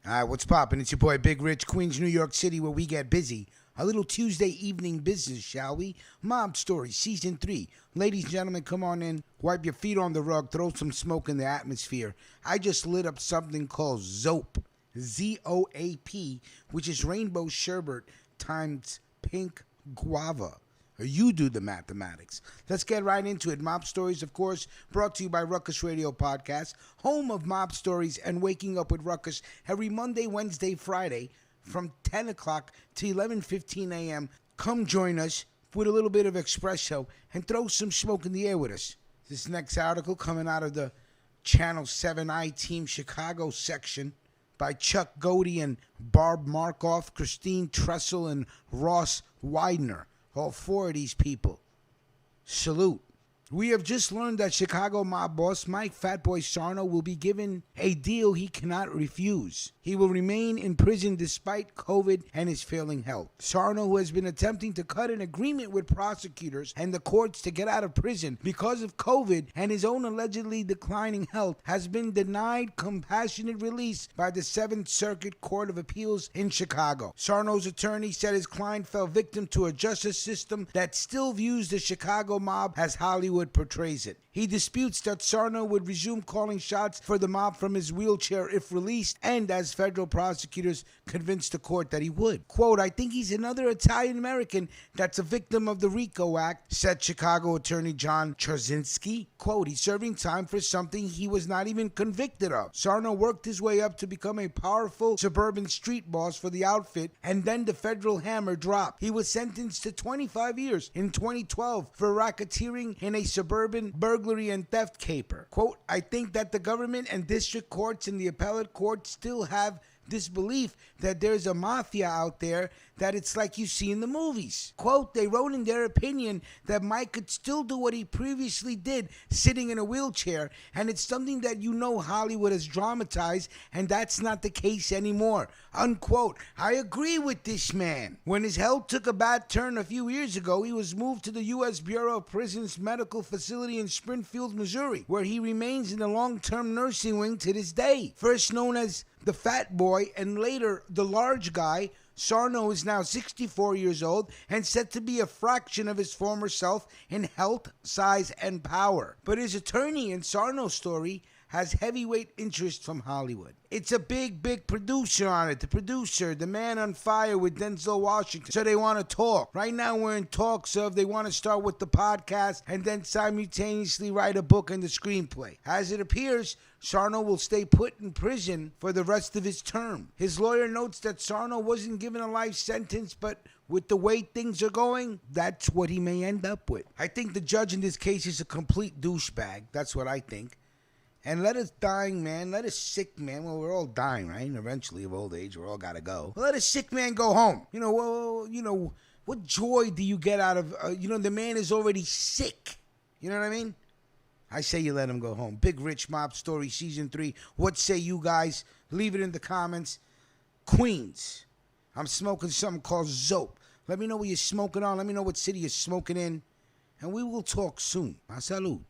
What's poppin'? It's your boy Big Rich, Queens, New York City, where we get busy. A little Tuesday evening business, shall we? Mob Stories, Season 3. Ladies and gentlemen, come on in, wipe your feet on the rug, throw some smoke in the atmosphere. I just lit up something called Zoap, Z-O-A-P, which is rainbow sherbet times pink guava. You do the mathematics. Let's get right into it. Mob Stories, of course, brought to you by Ruckus Radio Podcast, home of Mob Stories and Waking Up with Ruckus every Monday, Wednesday, Friday from 10 o'clock to 11:15 a.m. Come join us with a little bit of espresso and throw some smoke in the air with us. This next article coming out of the Channel 7i Team Chicago section by Chuck Godey and Barb Markoff, Christine Tressel, and Ross Widener. All four of these people. Salute. We have just learned that Chicago mob boss Mike Fat Boy Sarno will be given a deal he cannot refuse. He will remain in prison despite COVID and his failing health. Sarno, who has been attempting to cut an agreement with prosecutors and the courts to get out of prison because of COVID and his own allegedly declining health, has been denied compassionate release by the 7th Circuit Court of Appeals in Chicago. Sarno's attorney said his client fell victim to a justice system that still views the Chicago mob as Hollywood portrays it. He disputes that Sarno would resume calling shots for the mob from his wheelchair if released, and as federal prosecutors convinced the court that he would. Quote, "I think he's another Italian-American that's a victim of the RICO Act," said Chicago attorney John Czerzinski. Quote, "He's serving time for something he was not even convicted of." Sarno worked his way up to become a powerful suburban street boss for the outfit, and then the federal hammer dropped. He was sentenced to 25 years in 2012 for racketeering in a suburban burglary and theft caper. Quote, "I think that the government and district courts and the appellate court still have this belief that there's a mafia out there that it's like you see in the movies." Quote, "They wrote in their opinion that Mike could still do what he previously did sitting in a wheelchair, and it's something that Hollywood has dramatized, and that's not the case anymore." Unquote. I agree with this man. When his health took a bad turn a few years ago, he was moved to the U.S. Bureau of Prisons Medical Facility in Springfield, Missouri, where he remains in the long-term nursing wing to this day. First known as the Fat Boy and later the Large Guy, Sarno is now 64 years old and said to be a fraction of his former self in health, size, and power. But his attorney in Sarno's story has heavyweight interest from Hollywood. It's a big producer on it. The producer, the man on fire with Denzel Washington. So they want to talk. Right now we're in talks of they want to start with the podcast and then simultaneously write a book and the screenplay. As it appears, Sarno will stay put in prison for the rest of his term. His lawyer notes that Sarno wasn't given a life sentence, but with the way things are going, that's what he may end up with. I think the judge in this case is a complete douchebag. That's what I think. And let us dying man, let a sick man, well, we're all dying, right? And eventually of old age, we're all got to go. Well, let a sick man go home. What joy do you get out of, the man is already sick. You know what I mean? I say you let him go home. Big Rich Mob Story, Season 3. What say you guys? Leave it in the comments. Queens, I'm smoking something called Zoap. Let me know what you're smoking on. Let me know what city you're smoking in. And we will talk soon. Salud.